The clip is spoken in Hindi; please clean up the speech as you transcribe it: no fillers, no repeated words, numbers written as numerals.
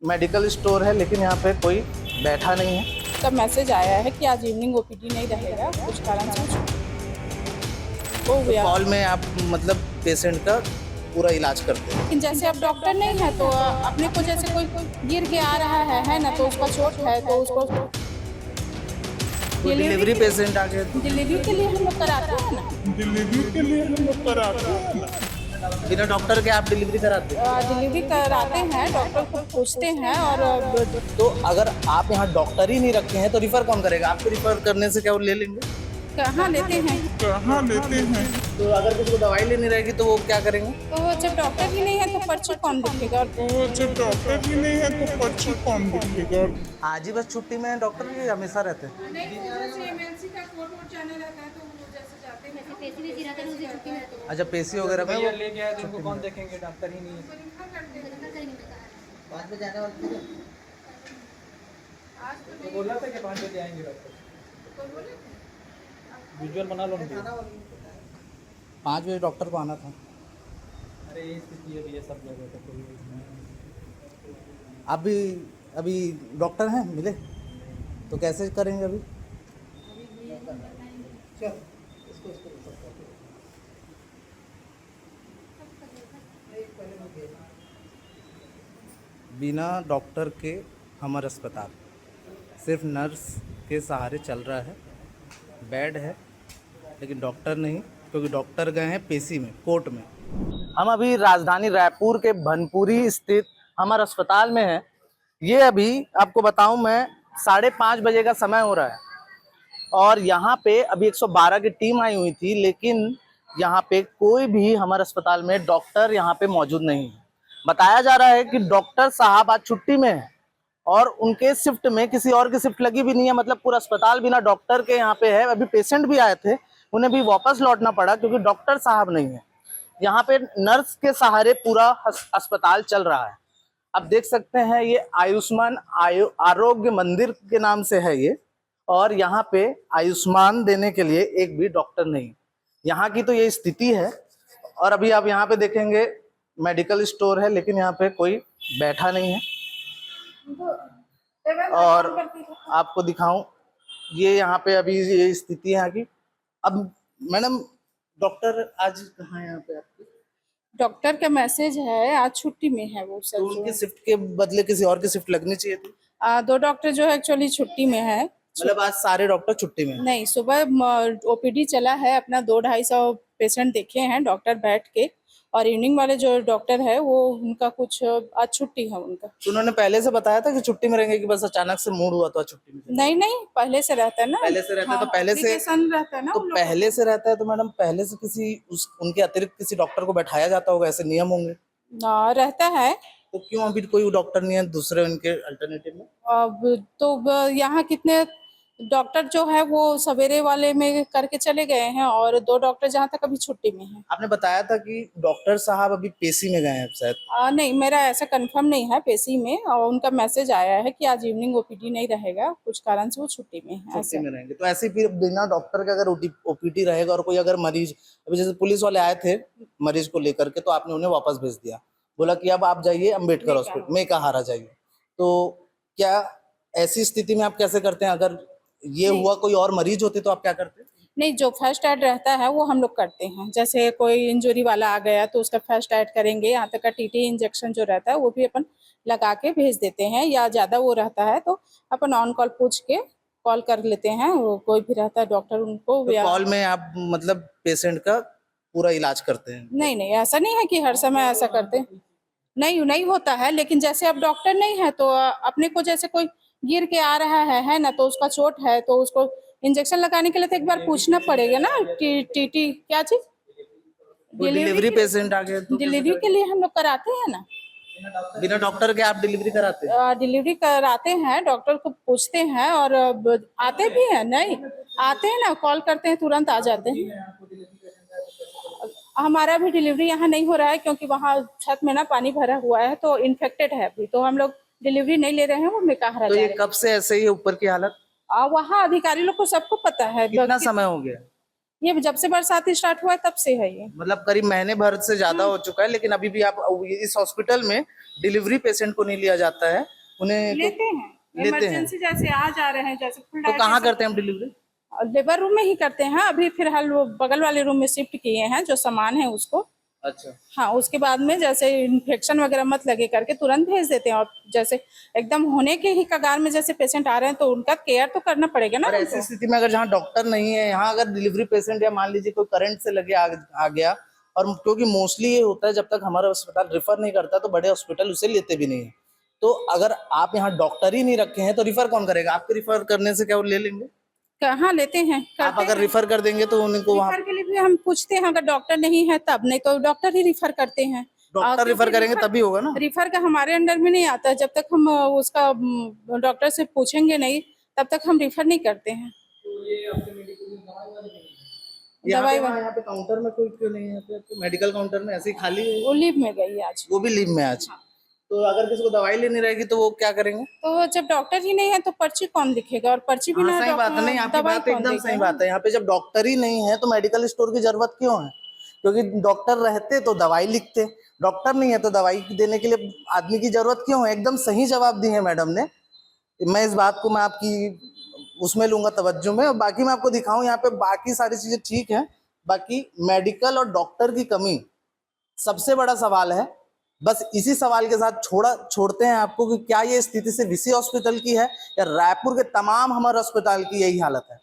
मेडिकल स्टोर है, लेकिन यहाँ पे कोई बैठा नहीं है। तब मैसेज आया है कि आज इवनिंग ओपीडी नहीं रहेगा, कुछ कारण से हो गया। कॉल में आप मतलब पेशेंट का पूरा इलाज करते हैं। लेकिन जैसे अब डॉक्टर नहीं है तो अपने को जैसे कोई गिर के आ रहा है ना, तो उसका चोट है तो उसको डिलीवरी पेशेंट आ गए तो डिलीवरी के लिए हम लोग कराते हैं ना। बिना डॉक्टर के आप डिलीवरी कराते हैं। डिलीवरी कराते हैं, डॉक्टर को पूछते हैं। और तो अगर आप यहाँ डॉक्टर ही नहीं रखे हैं तो रिफर कौन करेगा? आपको रिफर करने से क्या वो ले लेंगे? कहाँ लेते हैं? तो अगर किसी को दवाई लेनी रहेगी तो वो क्या करेंगे? तो जब डॉक्टर ही नहीं है तो पर्ची कौन लिखेगा? आज ही बस छुट्टी में डॉक्टर भी हमेशा रहते हैं। अच्छा, पेशी वगैरह में वो लेके आए तो उनको कौन देखेंगे? डॉक्टर ही नहीं है। बाद में जाने वाले थे। तो बोला था कि 5 बजे आएंगे डॉक्टर। विजुअल बना लो मुझे। 5 बजे डॉक्टर को आना था। अरे ये स्थिति है भैया सब जगह तो कोई अभी डॉक्टर हैं मिले तो कैसे करेंगे अभी? बिना डॉक्टर के हमारा अस्पताल सिर्फ नर्स के सहारे चल रहा है। बेड है लेकिन डॉक्टर नहीं, क्योंकि डॉक्टर गए हैं पेशी में, कोर्ट में। हम अभी राजधानी रायपुर के भनपुरी स्थित हमारे अस्पताल में हैं। ये अभी आपको बताऊं मैं 5:30 बजे का समय हो रहा है और यहाँ पे अभी 112 की टीम आई हुई थी, लेकिन यहाँ पे कोई भी हमारे अस्पताल में डॉक्टर यहाँ पे मौजूद नहीं है। बताया जा रहा है कि डॉक्टर साहब आज छुट्टी में है और उनके शिफ्ट में किसी और की शिफ्ट लगी भी नहीं है। मतलब पूरा अस्पताल बिना डॉक्टर के यहाँ पे है। अभी पेशेंट भी आए थे, उन्हें भी वापस लौटना पड़ा क्योंकि डॉक्टर साहब नहीं है। यहाँ पे नर्स के सहारे पूरा अस्पताल चल रहा है। आप देख सकते हैं ये आयुष्मान आरोग्य मंदिर के नाम से है ये, और यहाँ पे आयुष्मान देने के लिए एक भी डॉक्टर नहीं। यहाँ की तो ये स्थिति है। और अभी आप यहाँ पे देखेंगे मेडिकल स्टोर है, लेकिन यहाँ पे कोई बैठा नहीं है। और आपको दिखाऊं, ये यहाँ पे अभी ये स्थिति है यहाँ की। अब मैडम डॉक्टर आज कहाँ है यहाँ पे आपके? डॉक्टर का मैसेज है, आज छुट्टी में है वो सर। तो उनकी शिफ्ट के बदले किसी और की शिफ्ट लगनी चाहिए थी। 2 डॉक्टर जो है एक्चुअली छुट्टी में है। मतलब आज सारे डॉक्टर छुट्टी में हैं। नहीं, सुबह ओपीडी चला है, अपना 200-250 पेशेंट देखे हैं डॉक्टर बैठ के। और इवनिंग वाले जो डॉक्टर है वो उनका कुछ आज छुट्टी है उनका। तो उन्होंने पहले से बताया था कि छुट्टी में रहेंगे कि बस अचानक से मूड हुआ तो आज छुट्टी में? नहीं, पहले से रहता है ना। पहले से रहता है। हाँ, तो पहले से application रहता है ना तो उन लोगों पहले से रहता है तो मैडम पहले से किसी उनके अतिरिक्त किसी डॉक्टर को बैठाया जाता होगा, ऐसे नियम होंगे। का। रहता है। तो क्यों अभी कोई डॉक्टर नहीं है दूसरे उनके अल्टरनेटिव में? अब तो यहाँ कितने डॉक्टर जो है वो सवेरे वाले में करके चले गए हैं और 2 डॉक्टर जहाँ तक अभी छुट्टी में हैं। आपने बताया था कि डॉक्टर साहब अभी पेशी में गए हैं शायद। नहीं, मेरा ऐसा कंफर्म नहीं है पेशी में। और उनका मैसेज आया है कि आज इवनिंग ओपीडी नहीं रहेगा, कुछ कारण से वो छुट्टी में है। छुट्टी में रहेंगे तो ऐसे फिर बिना डॉक्टर के अगर ओपीडी रहेगा और कोई अगर मरीज, अभी जैसे पुलिस वाले आए थे मरीज को लेकर के, तो आपने उन्हें वापस भेज दिया, बोला कि अब आप जाइए अम्बेडकर हॉस्पिटल में कहारा जाइए। तो क्या ऐसी स्थिति में आप कैसे करते हैं? अगर ये हुआ कोई और मरीज होते तो आप क्या करते? नहीं, जो फर्स्ट एड रहता है वो हम लोग करते हैं। जैसे कोई इंजरी वाला आ गया तो उसका फर्स्ट एड करेंगे। यहाँ तक का टीटी इंजेक्शन जो रहता है वो भी अपन लगा के भेज देते हैं, या ज्यादा वो रहता है तो अपन ऑन कॉल पूछ के कॉल कर लेते हैं। वो कोई भी रहता है डॉक्टर उनको तो कॉल में आप मतलब पेशेंट का पूरा इलाज करते हैं? नहीं, ऐसा नहीं है कि हर समय ऐसा करते। नहीं होता है। लेकिन जैसे अब डॉक्टर नहीं है तो अपने को जैसे कोई गिर के आ रहा है ना, तो उसका चोट है तो उसको इंजेक्शन लगाने के लिए तो एक बार पूछना पड़ेगा ना। टीटी क्या चीज? डिलीवरी पेशेंट आ गए तो डिलीवरी के लिए हम लोग कराते हैं ना। बिना डॉक्टर के आप डिलीवरी कराते हैं? डिलीवरी कराते हैं, डॉक्टर को पूछते हैं और आते भी हैं। नहीं आते हैं ना, कॉल करते हैं तुरंत आ जाते हैं। हमारा भी डिलीवरी यहाँ नहीं हो रहा है क्योंकि वहाँ छत में ना पानी भरा हुआ है तो इन्फेक्टेड है अभी, तो हम लोग डिलीवरी नहीं ले रहे हैं। वो मेकाहारा तो जा ये रहे कब से ऐसे ही है ऊपर की हालत? हैं। वहाँ अधिकारी लोग को सबको पता है। कितना समय हो गया? ये जब से बरसात स्टार्ट हुआ है तब से है ये। मतलब करीब महीने भर से ज्यादा हो चुका है, लेकिन अभी भी आप इस हॉस्पिटल में डिलीवरी पेशेंट को नहीं लिया जाता है, उन्हें लेते हैं लेते हैं। इमरजेंसी जैसे आ जा रहे हैं, जैसे फुल तो कहाँ करते हैं हम डिलीवरी? लेबर रूम में ही करते हैं। अभी फिलहाल वो बगल वाले रूम में शिफ्ट किए हैं, जो सामान है उसको। अच्छा, हाँ, उसके बाद में जैसे इन्फेक्शन वगैरह मत लगे करके तुरंत भेज देते हैं। और जैसे एकदम होने के ही कगार में जैसे पेशेंट आ रहे हैं तो उनका केयर तो करना पड़ेगा ना और ऐसी स्थिति में अगर जहाँ डॉक्टर नहीं है, यहाँ अगर डिलीवरी पेशेंट या मान लीजिए कोई करंट से लगे आ गया, और क्योंकि मोस्टली ये होता है जब तक हमारा अस्पताल रिफर नहीं करता तो बड़े हॉस्पिटल उसे लेते भी नहीं है। तो अगर आप यहाँ डॉक्टर ही नहीं रखे हैं तो रिफर कौन करेगा? आपके रिफर करने से क्या वो ले लेंगे? कहाँ लेते हैं, आप करते अगर हैं। रिफर कर देंगे तो उनको वहाँ रिफर के लिए भी हम पूछते हैं, अगर डॉक्टर नहीं है तब, नहीं तो डॉक्टर ही रिफर करते हैं। डॉक्टर रिफर करेंगे तभी होगा ना। रिफर का हमारे अंडर में नहीं आता है। जब तक हम उसका डॉक्टर से पूछेंगे नहीं तब तक हम रिफर नहीं करते हैं। तो ये आपके मेडिकल में दवाई वाले नहीं है? यहाँ पे काउंटर में कोई क्यों नहीं है? तो मेडिकल काउंटर में ऐसे ही खाली है, वो लीव में गई आज। वो भी लीव में आज। तो अगर किसी को दवाई लेनी रहेगी तो वो क्या करेंगे? तो जब डॉक्टर ही नहीं है तो पर्ची कौन लिखेगा, और पर्ची भी हाँ, ना सही बात है। नहीं, आपकी बात एकदम सही बात है। यहाँ पे जब डॉक्टर ही नहीं है तो मेडिकल स्टोर की जरूरत क्यों है? क्योंकि डॉक्टर रहते तो दवाई लिखते, डॉक्टर नहीं है तो दवाई देने के लिए आदमी की जरूरत क्यों है? एकदम सही जवाब दी है मैडम ने। मैं इस बात को मैं आपकी उसमें लूंगा तवज्जो में। और बाकी मैं आपको दिखाऊं, यहाँ पे बाकी सारी चीजें ठीक है, बाकी मेडिकल और डॉक्टर की कमी सबसे बड़ा सवाल है। बस इसी सवाल के साथ छोड़ते हैं आपको कि क्या ये स्थिति सिर्फ इसी हॉस्पिटल की है या रायपुर के तमाम हमारे अस्पताल की यही हालत है।